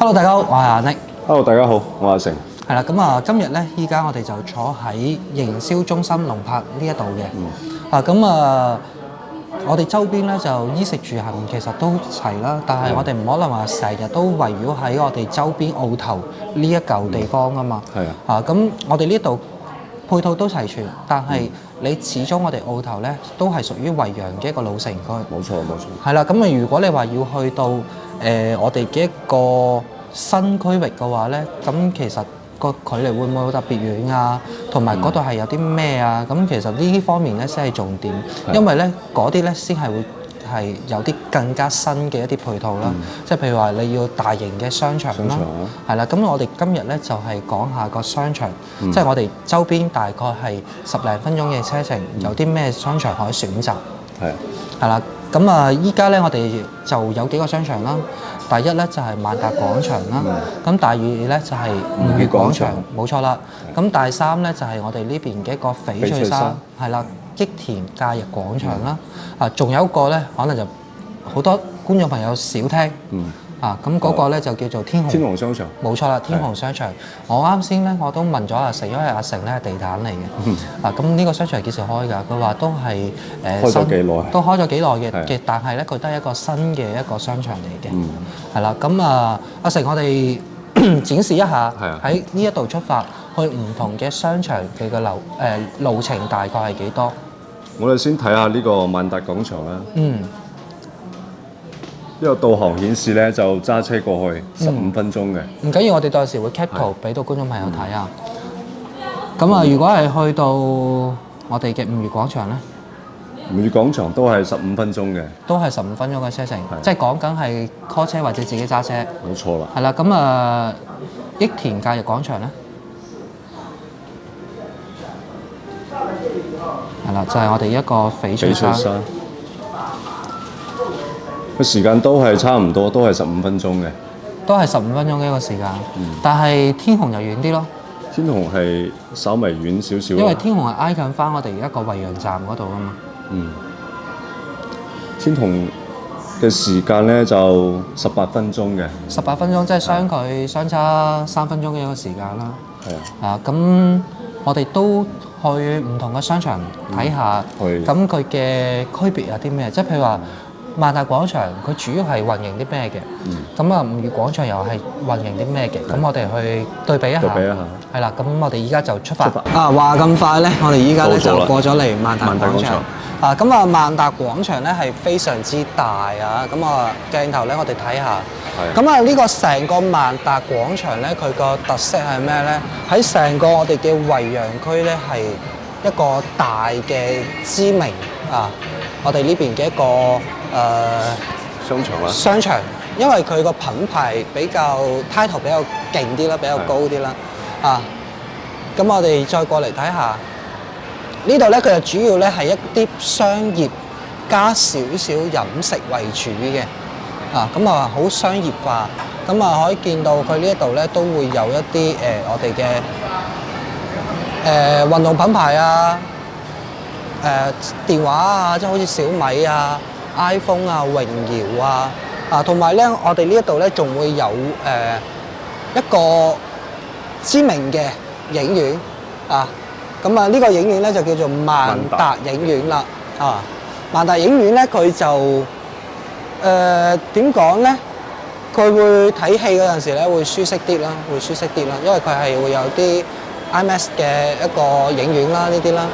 Hello，大家好，我係阿 Nick。Hello，大家好，我係阿成。係啦，咁啊，今日咧，依家我哋就坐喺營銷中心龍柏呢一度嘅。我哋周邊咧就衣食住行其實都齊啦，但係我哋唔可能話成日都圍繞喺我哋周邊澳頭呢一嚿地方㗎嘛。係啊。咁我哋呢度配套都齊全，但係你始終我哋澳頭咧都係屬於惠陽嘅一個老城區。冇錯，冇錯。係啦，咁啊，如果你話要去到我哋嘅一個新區域嘅話咧，咁其實個距離會唔會特別遠啊？同埋嗰度係有啲咩啊？咁其實呢方面咧先係重點，因為咧嗰啲咧先係會係有啲更加新嘅一啲配套啦。即係譬如話你要大型嘅商場啦，係啦。咁我哋今日咧就係講下個商場，即係我哋周邊大概係10零分鐘嘅車程，有啲咩商場可以選擇？係啦。咁啊，依家咧我哋就有幾個商場啦。第一咧就係萬達廣場啦，咁第二咧就係五月廣場，冇錯啦。咁第三咧就係我哋呢邊嘅一個翡翠山，係啦，益田假日廣場啦。仲有一個咧，可能就好多觀眾朋友少聽。咁嗰個咧就叫做天虹商場，冇錯啦，天虹商場。我啱先咧我都問咗阿成，因為阿成咧係地產嚟嘅。咁呢個商場係幾時開㗎？佢話都係開咗幾耐，都開咗幾耐嘅，但係咧佢都係一個新嘅一個商場嚟嘅。係啦，咁阿成，我哋展示一下喺呢一度出發去唔同嘅商場嘅個路程大概係幾多？我哋先睇下呢個萬達廣場啦。呢個導航顯示咧就揸車過去15分鐘嘅。唔緊要，我哋到時會 cap 圖俾到觀眾朋友睇啊。咁如果係去到我哋嘅五月廣場咧，五月廣場都係15分鐘嘅，都係15分鐘嘅車程，即係講緊係 call 車或者自己揸車。冇錯啦。係啦，咁益田假日廣場咧，係啦，就係我哋一個翡翠山。個時間都係差唔多，都係15分鐘嘅。都係15分鐘嘅一個時間，但係天虹就遠啲咯。天虹係稍微遠少少。因為天虹係挨近翻我哋而家個惠陽站嗰度啊嘛。天虹嘅時間咧就18分鐘嘅。18分鐘即係相差3分鐘嘅一個時間啦。係啊。咁我哋都去唔同嘅商場睇下，咁佢嘅區別有啲咩？即係譬如話萬達廣場，佢主要係運營啲咩嘅？咁五月廣場又係運營啲咩嘅？咁我哋去對比一下。係啦，咁我哋而家就出發。話咁快咧，我哋依家咧就過咗嚟萬達廣場。咁萬達廣場咧係非常之大啊！咁鏡頭咧，我哋睇下。咁呢個成個萬達廣場咧，佢個特色係咩咧？喺成個我哋嘅惠陽區咧，係一個大嘅知名我哋呢邊嘅一個商場，因為佢個品牌比較 title 比較勁啲啦，比較高啲啦。咁我哋再過嚟睇下呢度咧，佢就主要咧係一啲商業加少少飲食為主嘅。好商業化。可以見到佢呢一度咧都會有一啲我哋嘅運動品牌啊。電話啊，即係好似小米啊、iPhone 啊、榮耀啊，同埋咧，我哋呢一度咧仲會有一個知名嘅影院呢個影院咧就叫做萬達影院啦。萬達影院咧佢就點講咧？佢會睇戲嗰陣時咧會舒適啲啦，因為佢係會有啲 IMAX 嘅一個影院啦，呢啲啦。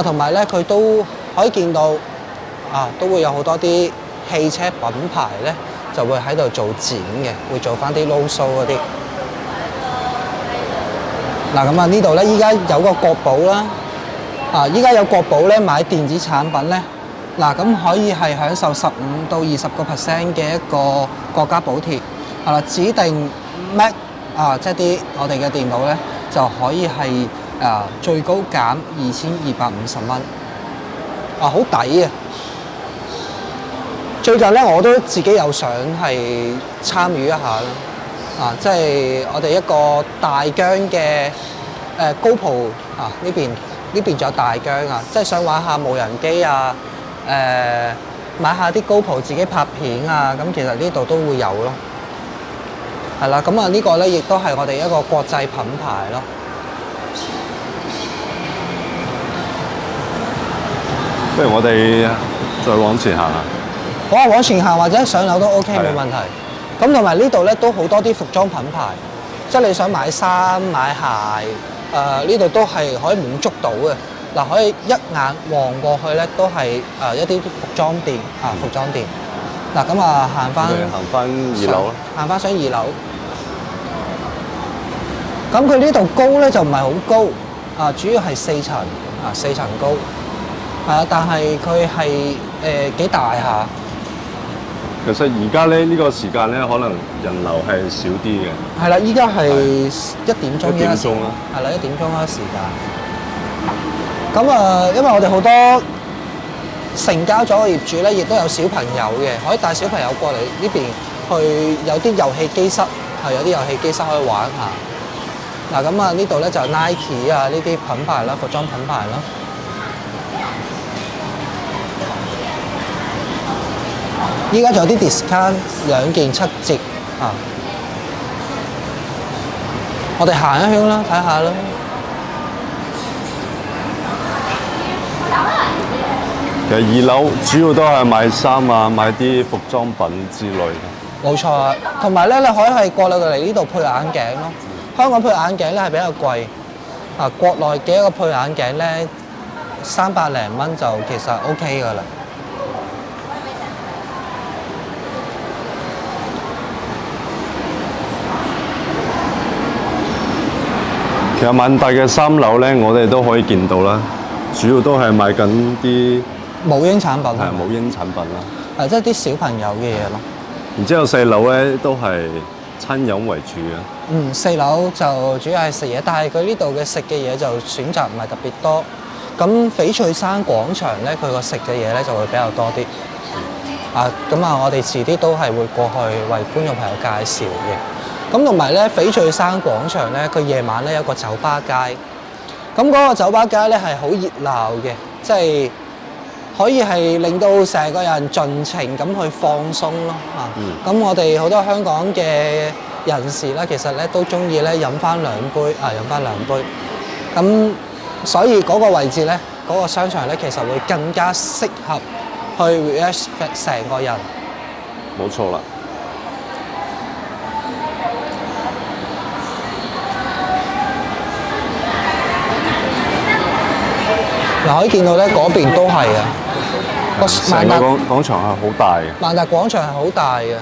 同埋咧，佢都可以見到都會有好多啲汽車品牌咧，就會喺度做展嘅，會做翻啲 road show 嗰啲。呢度咧，依家有個國寶啦。依家有國寶咧，買電子產品咧，可以係享受15到20% 嘅一個國家補貼。指定 Mac 即係啲我哋嘅電腦咧，就可以係最高減2250蚊，好抵啊！最近咧，我都自己有想係參與一下啦，即係我哋一個大疆嘅高普呢邊仲有大疆即係想玩下無人機買下啲 GoPro 自己拍片咁其實呢度都會有咯。係啦，咁啊呢個咧亦都係我哋一個國際品牌咯。不如我哋再往前行下。好啊，往前行或者上樓都 OK，係啊冇問題。咁同埋呢度咧都好多啲服裝品牌，即係你想買衫買鞋，呢度都係可以滿足到嘅。嗱，可以一眼望過去咧都係一啲服裝店啊，服裝店。嗱，咁啊行翻我哋行翻2樓啦。行翻上2樓。咁佢呢度高咧就唔係好高，主要係4層，4層高。但係佢係幾大下。其實而家咧呢個時間咧，可能人流係少啲嘅。係啦，依家係1點鐘。1點鐘啦。係啦，1點鐘啦時間。咁因為我哋好多成交咗嘅業主咧，亦都有小朋友嘅，可以帶小朋友過嚟呢邊去有啲遊戲機室，有啲遊戲機室可以玩下。嗱，咁呢度咧就 Nike 呢啲品牌啦，服裝品牌啦。依家仲有啲 discount， 2件7折我哋行一圈啦，睇下啦。其實2樓主要都係買衫買啲服裝品之類嘅。冇錯啊，同埋咧，你可以係過嚟呢度配眼鏡咯。香港配眼鏡咧係比較貴，國內嘅一個配眼鏡咧300零蚊就其實 OK 㗎啦。其實萬達嘅3樓咧，我哋都可以見到啦，主要都係賣緊啲母嬰產品。係母嬰產品啦。即係啲小朋友嘅嘢咯。然之後4樓咧都係餐飲為主嘅。 4樓就主要係食嘢，但係佢呢度嘅食嘅嘢就選擇唔係特別多。咁翡翠山廣場咧，佢個食嘅嘢咧就會比較多啲。我哋遲啲都係會過去為觀眾朋友介紹嘅。咁同埋咧，翡翠山廣場咧，佢夜晚咧有個酒吧街。咁嗰個酒吧街咧係好熱鬧嘅，即係可以係令到成個人盡情咁去放鬆咯。咁我哋好多香港嘅人士咧，其實咧都中意咧飲翻2杯。咁所以嗰個位置咧，嗰個商場咧，其實會更加適合去 relax 成個人。冇錯啦。可以見到咧，嗰邊都係成個廣場係好大嘅。萬達廣場係好大嘅。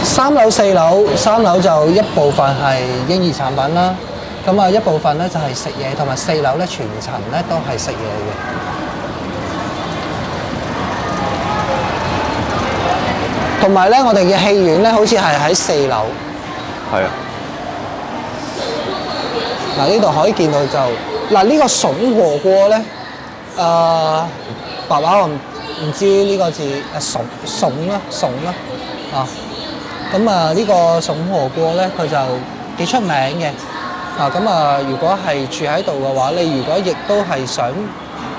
3樓、4樓，3樓就一部分係嬰兒產品啦，咁一部分咧就係食嘢，同埋4樓咧全層咧都係食嘢嘅。同埋咧，我哋嘅戲院咧，好似係喺4樓。係啊。呢度可以見到就呢個筍火鍋咧，爸爸我唔知呢個字筍啦。呢個筍火鍋咧，佢就幾出名嘅。如果係住喺度嘅話，你如果亦都係想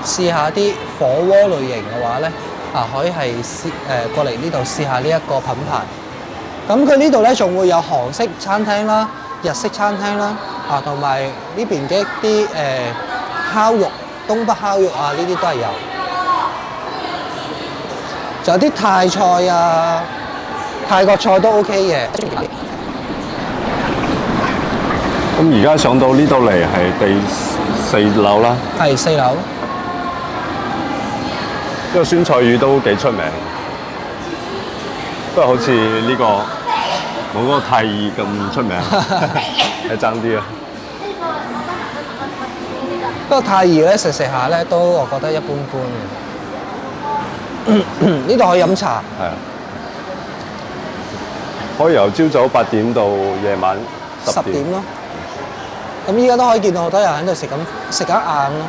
試下啲火鍋類型嘅話咧，可以係過嚟呢度試下呢一個品牌。咁佢呢度咧仲會有韓式餐廳啦、日式餐廳啦，同埋呢邊嘅一啲烤肉、東北烤肉呢啲都係有。仲有啲泰菜泰國菜都 OK 嘅。咁而家上到呢度嚟係第4樓啦。係4樓。呢個酸菜魚都幾出名，不過好似呢個冇嗰個泰爾咁出名，係爭啲啊。不過泰爾咧食下咧都我覺得一般般嘅。呢度可以飲茶。係啊，可以由朝早8點到夜晚10點咯。咁依家都可以見到好多人喺度食緊晏咯。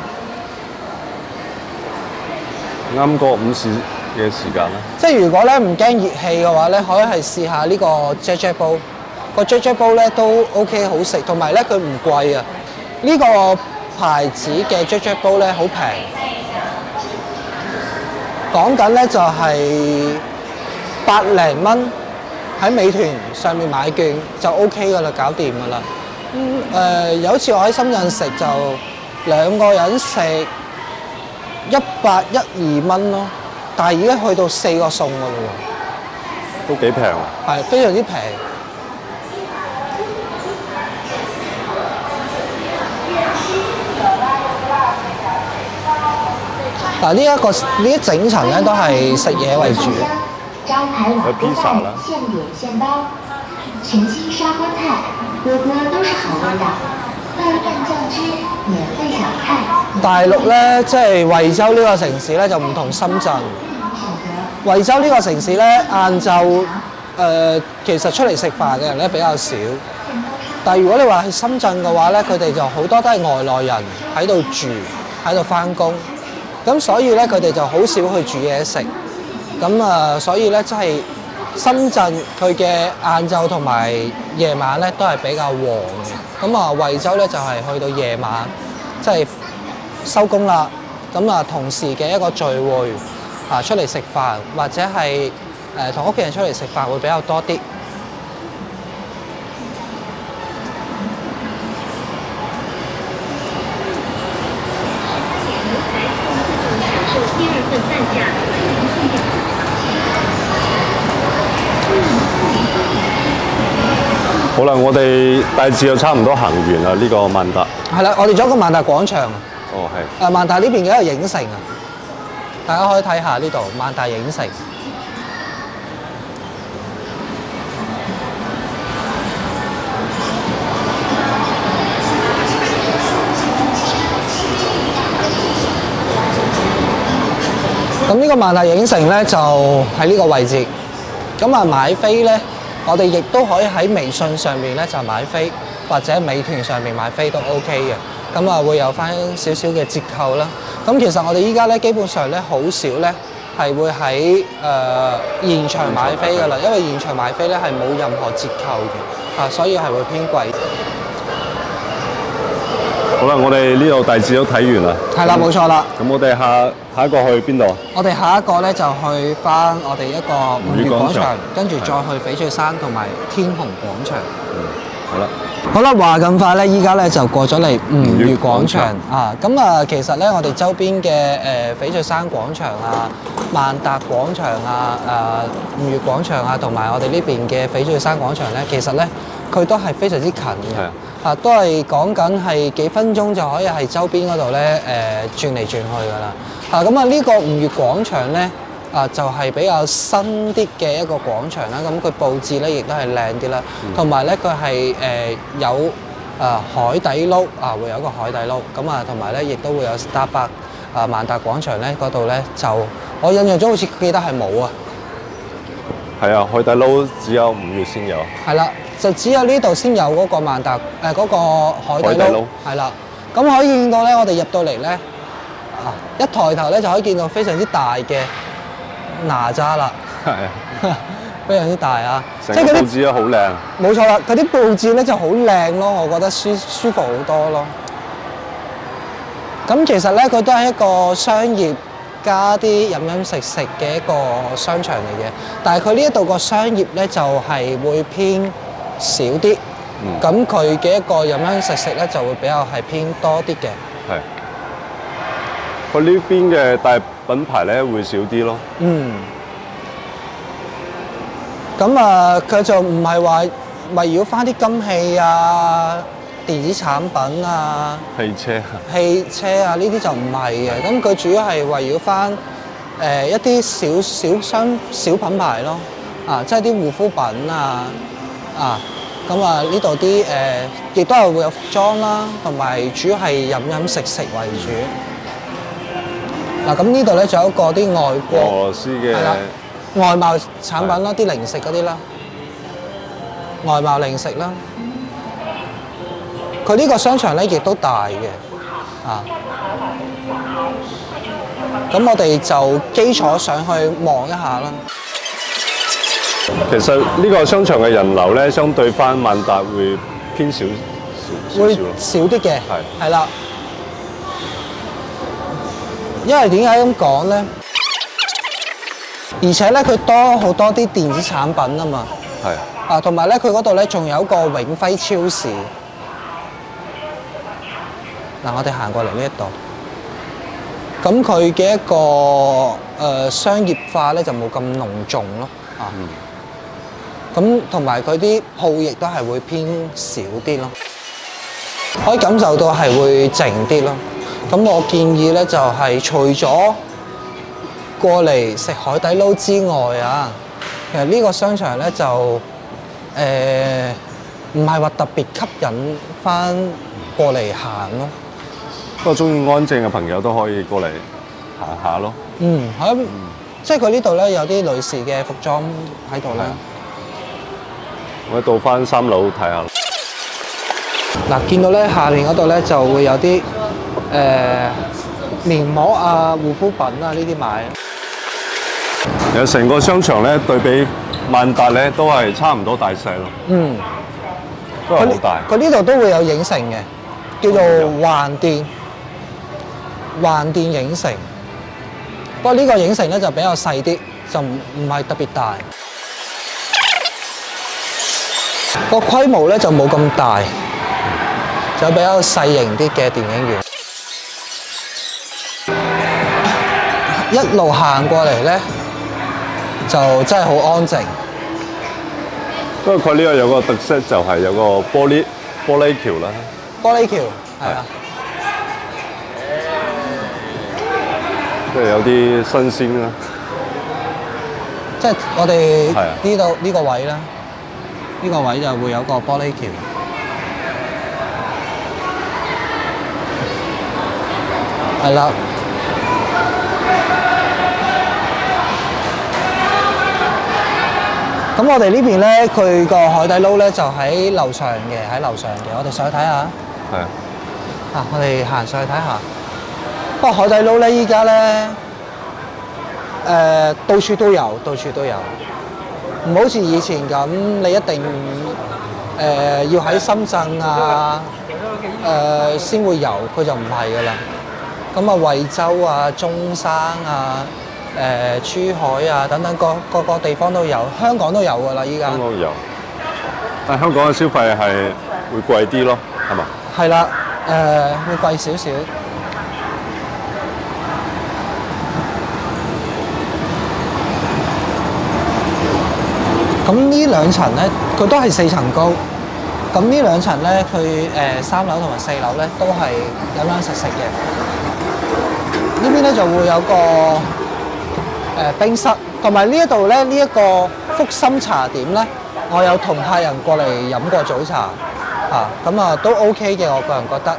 啱過午市嘅時間啦。即係如果咧唔驚熱氣嘅話咧，可以係試下呢個 JJ 煲。個 JJ 煲咧都 OK 好食，同埋咧佢唔貴啊。呢個牌子嘅 JJ 煲咧好平，講緊咧就係$100零，喺美團上面買券就 OK 噶啦，搞掂噶啦。有一次我喺深圳食就2個人食112蚊咯，但係而家去到4個餸噶啦喎，都幾平啊！係非常之平。嗱，呢一整層咧都係食嘢為主。有披薩啦，现点现包，全新砂锅菜，锅锅都是好味道，拌饭酱汁，免费小菜。大陸咧，即係惠州呢個城市咧，就唔同深圳。惠州呢個城市咧，晏晝其實出嚟食飯嘅人咧比較少。但係如果你話去深圳嘅話咧，佢哋就好多都係外來人喺度住，喺度返工。咁所以咧，佢哋就好少去煮嘢食。咁所以咧，即係深圳佢嘅晏晝同埋夜晚咧，都係比較旺嘅。咁惠州咧就係去到夜晚，即係收工啦。咁同事嘅一個聚會出嚟食飯，或者係同屋企人出嚟食飯會比較多啲。好啦，我哋大致就差唔多行完啦，呢個萬達。係啦，我哋仲有一個萬達廣場。哦，係。萬達呢邊嘅一個影城啊，大家可以睇下呢度萬達影城。咁呢個萬達影城咧就喺呢個位置。咁買飛咧，我哋亦都可以喺微信上面咧就買飛，或者美團上面買飛都 OK 嘅。咁會有翻少少嘅折扣啦。咁其實我哋依家咧基本上咧好少咧係會喺現場買飛㗎啦，因為現場買飛咧係冇任何折扣嘅，所以係會偏貴。好啦，我哋呢度大致都睇完啦。係啦，冇錯啦。咁我哋下一個去邊度啊？我哋下一個咧就去翻我哋一個吳越廣場，跟住再去翡翠山同埋天虹廣場。好啦。好啦，話咁快咧，依家咧就過咗嚟吳越廣場啊！咁其實咧我哋周邊嘅翡翠山廣場啊、萬達廣場啊、吳越廣場啊，同埋我哋呢邊嘅翡翠山廣場咧，其實咧佢都係非常之近嘅。都係講緊係幾分鐘就可以喺周邊嗰度咧轉嚟轉去㗎啦。呢個吳越廣場咧就係比較新啲嘅一個廣場啦。咁佢佈置咧亦都係靚啲啦，同埋咧佢係有海底撈會有一個海底撈。咁同埋咧亦都會有 Starbucks。萬達廣場咧嗰度咧就我印象中好似記得係冇啊。係啊，海底撈只有5月先有。係啦。就只有呢度先有嗰個萬達嗰個海底撈，係啦。咁可以見到咧，我哋入到嚟咧，一抬頭咧就可以見到非常之大嘅哪吒啦。係啊，非常之大啊！成個佈置都好靚。冇錯啦，佢啲佈置咧就好靚咯，我覺得舒服好多咯。咁其實咧，佢都係一個商業加啲飲飲食食嘅一個商場嚟嘅，但係佢呢一度個商業咧就係會偏少啲，咁佢嘅一個飲飲食食咧就會比較係偏多啲嘅。係，佢呢邊嘅大品牌咧會少啲咯。咁佢就唔係話圍繞翻啲金器啊、電子產品啊、汽車啊呢啲就唔係嘅。咁佢主要係圍繞翻一啲小品牌咯，即係啲護膚品咁呢度啲亦都係會有服裝啦，同埋主要係飲飲食食為主。咁呢度咧仲有一個啲外國俄羅斯嘅外貿產品啦，啲零食嗰啲啦，外貿零食啦。佢呢個商場咧亦都大嘅，咁我哋就基礎上去望一下啦。其實呢個商場嘅人流咧，相對翻萬達會偏少會咯。少啲嘅，係係啦。因為點解咁講咧？而且咧，佢多好多啲電子產品啊嘛。係。啊，同埋咧，佢嗰度咧仲有一個永輝超市。嗱，我哋行過嚟呢一度，咁佢嘅一個商業化咧就冇咁濃重咯。啊。咁同埋佢啲鋪亦都係會偏少啲咯，可以感受到係會靜啲咯。咁我建議咧就係除咗過嚟食海底撈之外啊，其實呢個商場咧就唔係話特別吸引翻過嚟行咯。不過中意安靜嘅朋友都可以過嚟行下咯。即係佢呢度咧有啲女士嘅服裝喺度咧。我到翻3樓睇下。嗱，見到咧下面嗰度咧就會有啲面膜啊、護膚品啊呢啲買。其實成個商場咧對比萬達咧都係差唔多大細咯。都係好大。佢呢度都會有影城嘅，叫做橫店影城。不過呢個影城咧就比較細啲，就唔係特別大。個規模咧就冇咁大，就比較細型啲嘅電影院。一路行過嚟咧，就真係好安靜。不過佢呢個有個特色就係有個玻璃橋啦。玻璃橋係啊，即係有啲新鮮啦。即係我哋呢度呢個位啦。呢個位就會有個玻璃橋，係啦。咁我哋呢邊咧，佢個海底撈咧就喺樓上嘅，喺樓上嘅。我哋上去睇下。係啊。啊，我哋行上去睇下。不過海底撈咧，依家咧，到處都有，到處都有。唔好似以前咁，你一定要喺深圳啊先會有，佢就唔係噶啦。咁啊，惠州啊、中山啊、珠海啊等等各個地方都有，香港都有噶啦，依家。香港有，但係香港嘅消費係會貴啲咯，係嘛？係啦，會貴少少。咁呢兩層咧，佢都係4層高。咁呢兩層咧，佢3樓同埋4樓咧都係飲飲食食嘅。呢邊咧就會有個冰室，同埋呢一度咧呢一個福心茶點咧，我有同客人過嚟飲過早茶啊，咁啊都 OK 嘅，我個人覺得。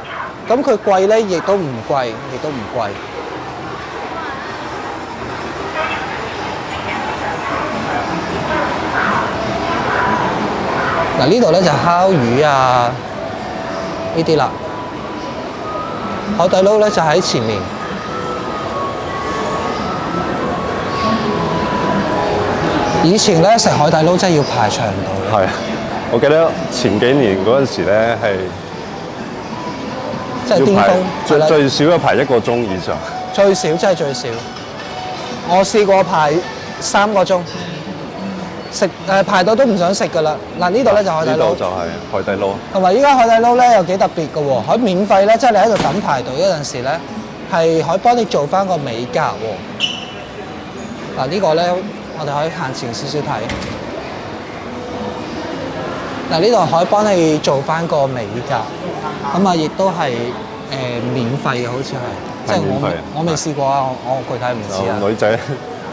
咁佢貴咧，亦都唔貴，亦都唔貴。嗱，呢度咧就烤魚啊呢啲啦，海底撈咧就喺前面。以前咧食海底撈真係要排長隊。係，我記得前幾年嗰陣時咧係即係巔峰，最少要排1個鐘以上。最少真係最少，我試過排3個鐘。排到都唔想食㗎啦！嗱，呢度咧就海底撈，呢度就係海底撈。同埋依家海底撈咧又幾特別嘅喎，可以免費咧，即係你喺度等排隊嗰陣時咧，係可以幫你做翻個美甲喎。嗱，呢個咧我哋可以行前少少睇。嗱，呢度可以幫你做翻個美甲，咁啊亦都係免費嘅，好似係，即係我未試過啊，我具體唔知啊。女仔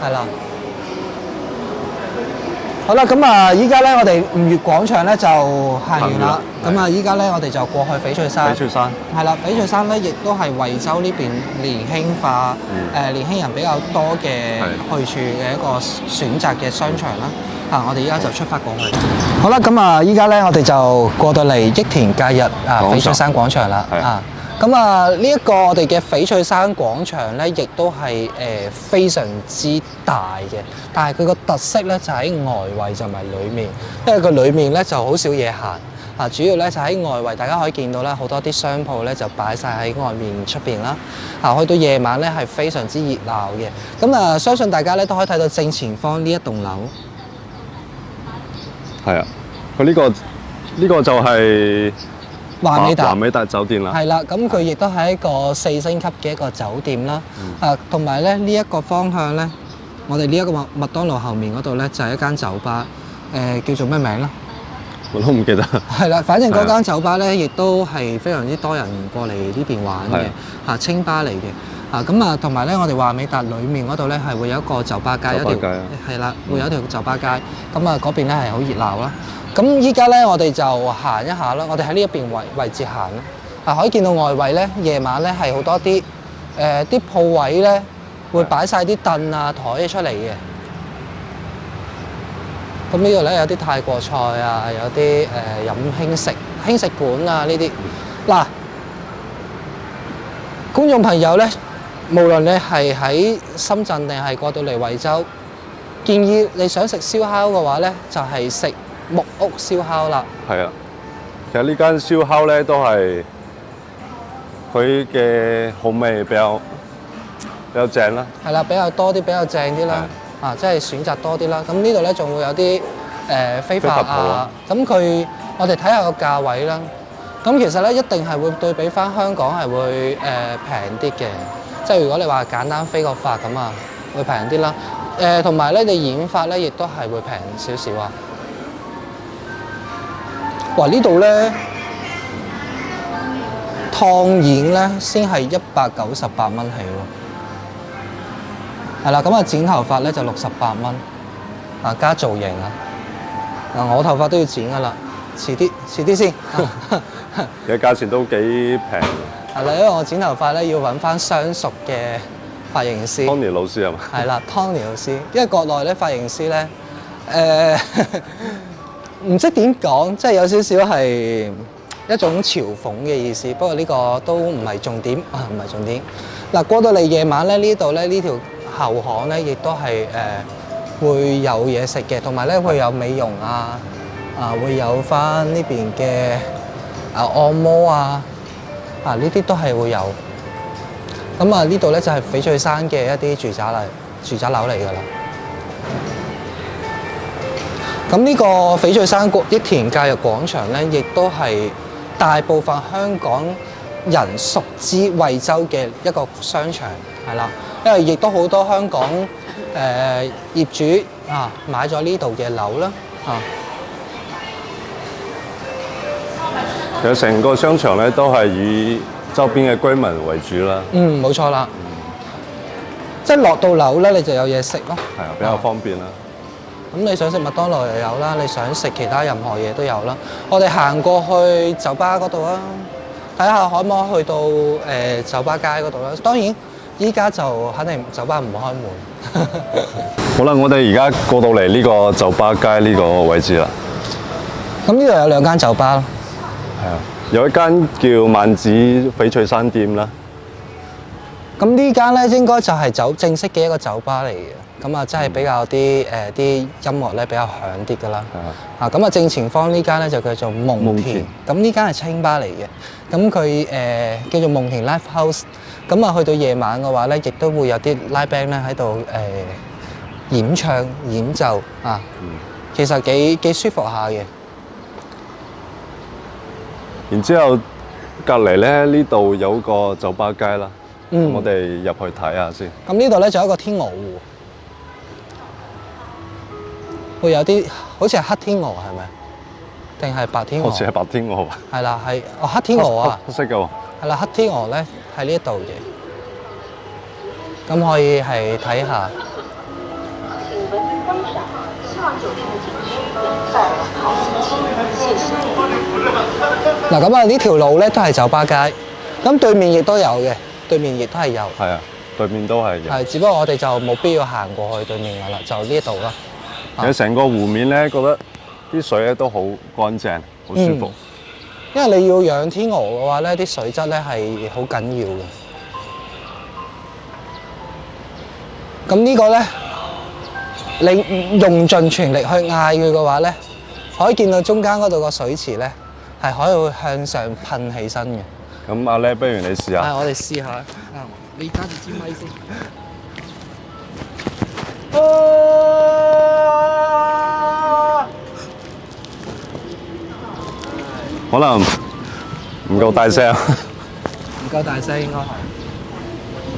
係啦。好啦，咁啊，依家咧我哋5月廣場咧就行完啦。咁啊，依家咧我哋就過去翡翠山。翡翠山係啦，翡翠山咧亦都係惠州呢邊年輕化、年輕人比較多嘅去處嘅一個選擇嘅商場啦。我哋依家就出發過去。好啦，咁啊，依家咧我哋就過到嚟益田假日翡翠山廣場啦。咁啊，呢一個我哋嘅翡翠山廣場咧，亦都係非常之大嘅，但係佢個特色咧就喺外圍就唔係裡面，因為佢裡面咧就好少嘢行啊，主要咧就喺外圍，大家可以見到啦，好多啲商鋪咧就擺晒喺外面出邊啦，啊，去到夜晚咧係非常之熱鬧嘅，咁啊，相信大家咧都可以睇到正前方呢一棟樓，係啊，佢呢個就係華美達酒店啦。係啦，咁佢亦都係一個4星級嘅一個酒店啦。啊，同埋咧呢一個方向咧，我哋呢一個麥當勞後面嗰度咧就係一間酒吧，叫做咩名啦？我都唔記得。係啦，反正嗰間酒吧咧亦都係非常之多人過嚟呢邊玩嘅，啊，清吧嚟嘅。啊，咁啊，同埋咧我哋華美達裡面嗰度咧係會有一個酒吧街，一條係啦，會有一條酒吧街。咁啊嗰邊咧係好熱鬧啦。咁依家咧，我哋就行一下啦。我哋喺呢一邊位置行啦。啊，可以見到外圍咧，夜晚咧係好多啲啲鋪位咧，會擺晒啲凳啊台出嚟嘅。咁呢度咧有啲泰國菜啊，有啲飲輕食館啊呢啲。嗱，觀眾朋友咧，無論你係喺深圳定係過到嚟惠州，建議你想食燒烤嘅話咧，就係食木屋燒烤啦。係啊，其實呢間燒烤咧都係佢嘅口味比較正啦。係啦，比較多啲，比較正啲啦。啊，即係選擇多啲啦。咁呢度咧仲會有啲飛髮啊。咁我哋睇下個價位啦。咁其實咧一定係會對比翻香港係會平啲嘅。即係如果你話簡單飛個髮咁啊，會平啲啦。同埋咧你染髮咧亦都係會平少少啊。哇！呢度咧燙染咧先係198蚊起喎，係啦，咁啊剪頭髮咧就68蚊，啊加造型啊，嗱我頭髮都要剪噶啦，遲啲先。而家價錢都幾平。係啦，因為我剪頭髮咧要揾翻相熟嘅髮型師。Tony 老師係嘛？係啦，Tony 老師，因為國內咧髮型師咧唔識點講，即係有少少係一種嘲諷嘅意思。不過呢個都唔係重點啊，唔係重點。嗱，過到嚟夜晚咧，呢度咧呢條後巷咧，亦都係會有嘢食嘅，同埋咧會有美容啊，會有翻呢邊嘅按摩啊，呢啲都係會有。咁啊，呢度咧就係翡翠山嘅一啲住宅樓嚟㗎啦。咁呢個翡翠山益田假日廣場咧，亦都係大部分香港人熟知惠州嘅一個商場，係啦，因為亦都好多香港業主買咗呢度嘅樓啦，其實成個商場咧都係以周邊嘅居民為主啦。冇錯啦，即係落到樓咧，你就有嘢食咯。係啊，比較方便啦。咁你想食麥當勞又有啦，你想食其他任何嘢都有啦。我哋行過去酒吧嗰度啊，睇下可唔可以去到酒吧街嗰度啦。當然，依家就肯定酒吧唔開門。好啦，我哋而家過到嚟呢個酒吧街呢個位置啦。咁呢度有2間酒吧咯。係啊，有一間叫萬紫翡翠山店啦。咁呢間咧應該就係正式嘅一個酒吧嚟嘅。咁啊，真係比較啲音樂咧比較響啲㗎啦。咁啊，正前方呢間咧就叫做夢田。咁呢間係清吧嚟嘅。咁佢叫做夢田 Live House。咁啊，去到夜晚嘅話咧，亦都會有啲 live band 咧喺度演唱演奏啊。其實幾舒服下嘅。然之後隔離咧呢度有個酒吧街啦。我哋入去睇下先。咁呢度咧就有一個天鵝湖。會有啲好似係黑天鵝係咪？定係白天鵝？好似係白天鵝。係啦，係黑天鵝啊！黑色嘅喎。係啦，黑天鵝咧喺呢度嘅，咁可以係睇下。嗱，咁啊呢條路咧都係酒吧街，咁對面亦都有嘅，對面亦都係有。係啊，對面都係有。係，只不過我哋就冇必要行過去對面㗎啦，就呢度啦。其實成個湖面咧，覺得啲水咧都好乾淨，好舒服。因為你要養天鵝嘅話咧，啲水質咧係好緊要嘅。咁呢個咧，你用盡全力去嗌佢嘅話咧，可以見到中間嗰度個水池咧係可以向上噴起身嘅。咁阿叻，不如你試下。我哋試下。你揸住支咪先。可能唔夠大聲。唔夠大聲應該係。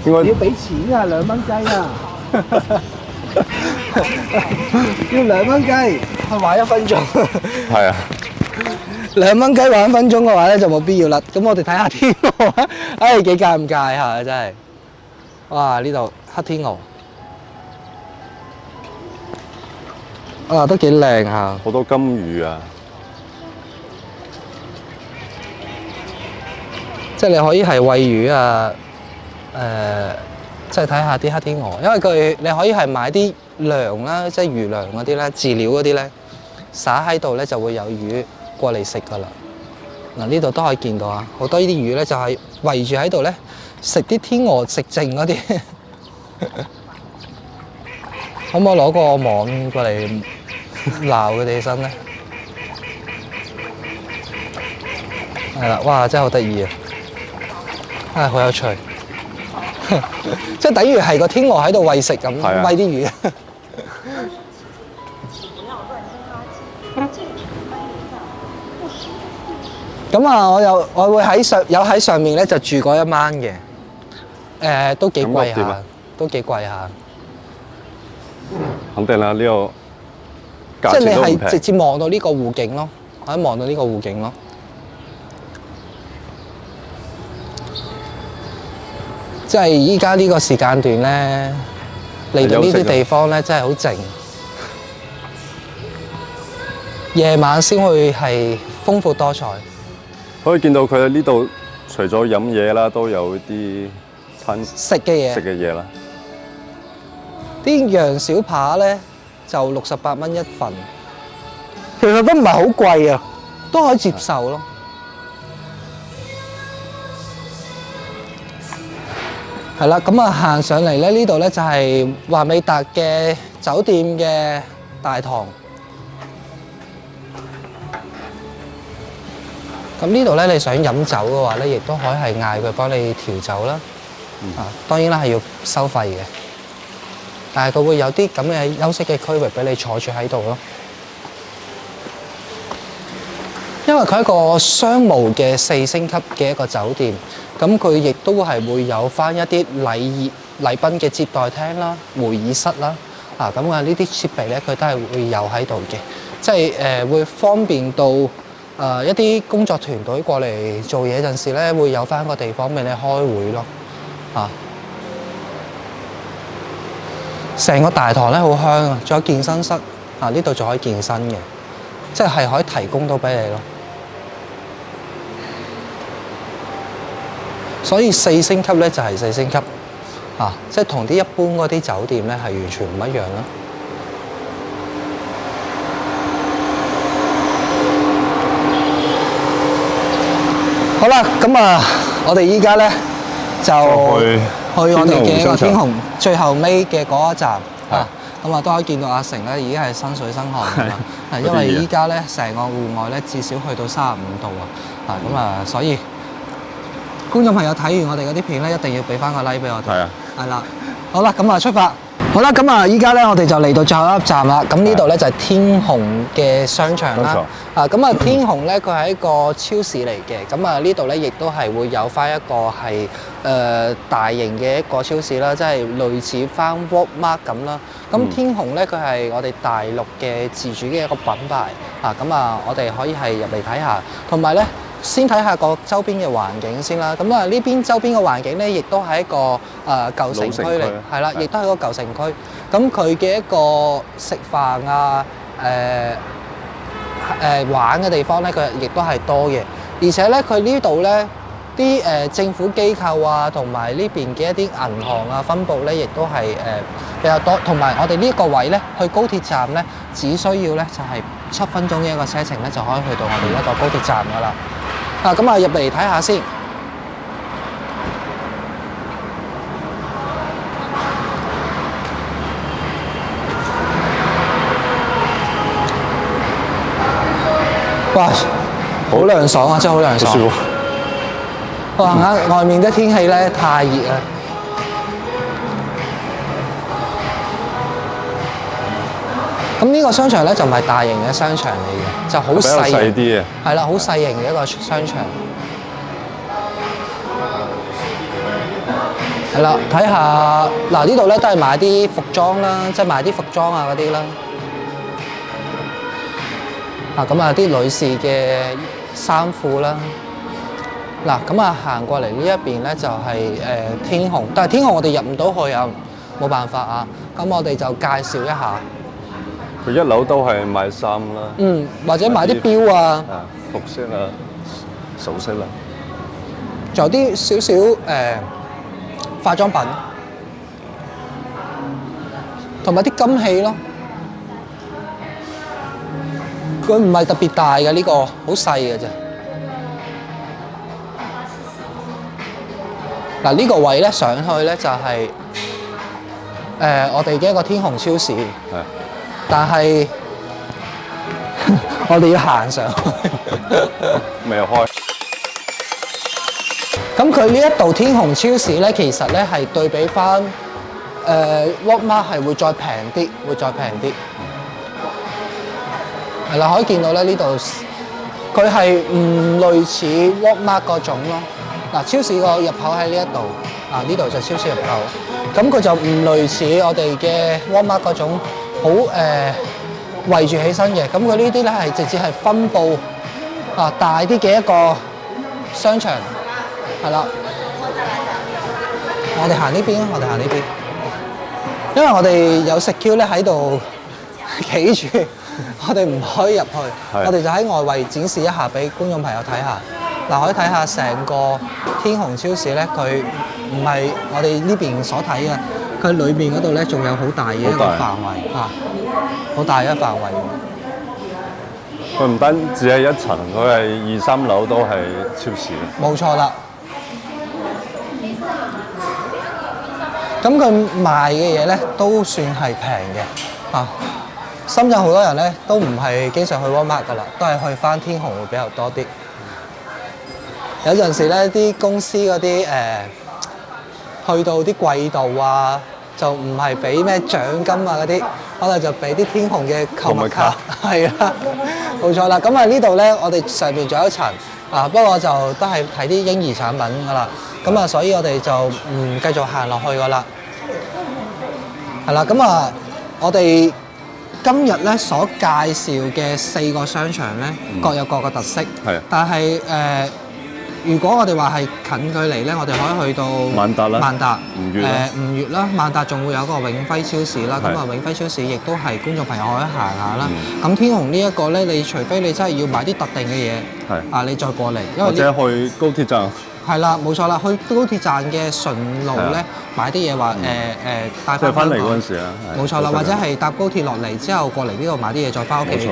應該要俾錢啊，2蚊雞啊！要2蚊雞去玩1分鐘。係啊， 2蚊雞玩1分鐘嘅話咧就冇必要啦。咁我哋睇下天鵝啊，唉幾尷尬下真係。哇！呢度黑天鵝，啊都幾靚下。好多金魚啊！即係你可以係餵魚啊，即係睇下啲黑天鵝，因為你可以係買啲糧啦，即係魚糧嗰啲咧、飼料嗰啲咧，撒喺度咧就會有魚過嚟食噶啦。嗱呢度都可以見到啊，好多呢啲魚咧就係圍住喺度咧食啲天鵝食剩嗰啲。可唔可以攞個網過嚟鬧佢哋起身咧？係啦，哇！真係好得意啊！好有趣，即係等於係個天鵝喺度餵食咁，係啊餵啲魚。咁啊，我會喺上面咧就住嗰1晚嘅，都幾貴下感覺點啊，都幾貴下。肯定啦，呢個即係你價錢都唔平。係直接望到呢個湖景咯，可以望到呢個湖景咯。即係依家呢個時間段咧，嚟到呢啲地方咧，真係好靜。夜晚先會係豐富多彩。可以見到佢喺呢度，除咗飲嘢啦，都有啲食嘅嘢，食嘅嘢啦。啲羊小扒咧就68蚊一份，其實都唔係好貴啊，都可以接受咯。係啦，咁啊行上嚟咧，呢度咧就係華美達嘅酒店嘅大堂。咁呢度咧，你想飲酒嘅話咧，亦都可以係嗌佢幫你調酒啦。當然啦，係要收費嘅，但係佢會有啲咁嘅休息嘅區域俾你坐住喺度咯。因為佢係一個商務嘅4星級嘅一個酒店，咁佢亦都係會有翻一啲禮賓嘅接待廳啦、會議室啦，咁呢啲設備咧，佢都係會有喺度嘅，即係會方便到一啲工作團隊過嚟做嘢陣時咧，會有翻個地方俾你開會咯，成個大堂咧好香啊，仲有健身室呢度仲可以健身嘅，即係可以提供到俾你咯。所以4星級咧就係4星級，即係同啲一般嗰啲酒店咧係完全唔一樣啦。好啦，咁啊，我哋依家咧就去我哋嘅一個天虹最後尾嘅嗰一站咁啊都可以見到阿成咧已經係身水身汗㗎啦，因為依家咧成個戶外咧至少去到35度咁啊，所以觀眾朋友睇完我哋嗰啲片咧，一定要俾翻個 like 俾我哋。係啊，係啦，好啦，咁啊出發。好啦，咁啊依家咧我哋就嚟到最後一站啦。咁呢度咧就係天虹嘅商場啦。咁啊天虹咧佢係一個超市嚟嘅。咁啊呢度咧亦都係會有翻一個係大型嘅一個超市啦，即係類似翻 Walmart 咁啦。咁天虹咧佢係我哋大陸嘅自主嘅一個品牌。咁啊我哋可以係入嚟睇下，同埋咧。先睇下個周邊嘅環境先啦。咁啊，呢邊周邊嘅環境咧，亦都係一個舊城區嚟，係啦，亦都係一個舊城區。咁佢嘅一個食飯玩嘅地方咧，佢亦都係多嘅。而且咧，佢呢度咧啲政府機構啊，同埋呢邊嘅一啲銀行啊分佈咧，亦都係比較多。同埋我哋呢個位咧，去高鐵站咧，只需要咧就係7分鐘嘅一個車程咧，就可以去到我哋一個高鐵站噶啦。咁啊入嚟睇下先。哇！好涼爽啊，真係好涼爽。舒服。哇！外面嘅天氣咧太熱啦。咁呢個商場咧就唔係大型嘅商場嚟嘅，就好比較細細啲嘅。係啦，好細型嘅一個商場。係啦，睇下嗱呢度咧都係買啲服裝啦，即係買啲服裝啊嗰啲啦。咁啊啲女士嘅衫褲啦。嗱，咁啊行過嚟呢一邊咧就係天虹，但係天虹我哋入唔到去啊，冇辦法啊。咁我哋就介紹一下。佢一樓都係賣衫啦。或者買啲錶啊，服飾啊，首飾啦。仲有啲少少化妝品，同埋啲金器咯。佢唔係特別大嘅呢個，好細嘅啫。嗱呢個位咧上去咧就係我哋嘅一個天虹超市。係。但係我哋要行上去。未開。咁佢呢一度天虹超市咧，其實咧係對比翻Walmart 係會再平啲，會再平啲。係啦，可以見到咧呢度佢係唔類似 Walmart 嗰種咯。嗱，超市個入口喺呢一度，呢度就超市入口。咁佢就唔類似我哋嘅 Walmart 嗰種好圍住起身嘅。咁佢呢啲咧係直接係分佈大啲嘅一個商場。係啦，我哋行呢邊啊，我哋行呢邊，因為我哋有security咧喺度企住，我哋唔可以入去，我哋就喺外圍展示一下俾觀眾朋友睇下。嗱，可以睇下成個天虹超市咧，佢唔係我哋呢邊所睇嘅，佢裏面嗰度咧仲有好大嘅一個範圍好大嘅範圍。佢唔單止係一層，佢係2、3樓都係超市。冇錯啦。咁佢賣嘅嘢咧都算係平嘅。深圳好多人咧都唔係經常去 Walmart 噶啦，都係去翻天虹會比較多啲。有陣時咧啲公司嗰啲去到啲季度啊，就唔係俾咩獎金啊嗰啲，可能就俾啲天虹嘅購物卡。係啦，冇錯啦。咁啊呢度咧，我哋上面仲有一層不過就都係睇啲嬰兒產品噶啦。咁啊，所以我哋就唔繼續行落去噶啦。係啦，咁啊，我哋今日咧所介紹嘅4個商場咧，各有各個特色。係。但係如果我哋話係近距離咧，我哋可以去到萬達啦、萬達、吳越啦，萬達仲會有個永輝超市啦。咁啊，永輝超市亦都係觀眾朋友可以行下啦。咁天虹呢一個咧，你除非你真係要買啲特定嘅嘢，你再過嚟，因為或者去高鐵站。係啦，冇錯啦，去高鐵站嘅順路咧買啲嘢話帶翻翻嚟嗰陣時啊，冇錯啦，或者係搭高鐵落嚟之後過嚟呢度買啲嘢再翻屋企。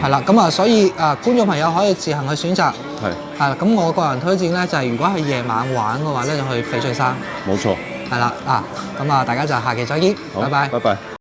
係啦，咁啊，所以觀眾朋友可以自行去選擇。係。咁我個人推薦咧就係如果係夜晚玩嘅話咧，就去翡翠山。冇錯。係啦，咁啊，大家就下期再見，拜拜。拜拜。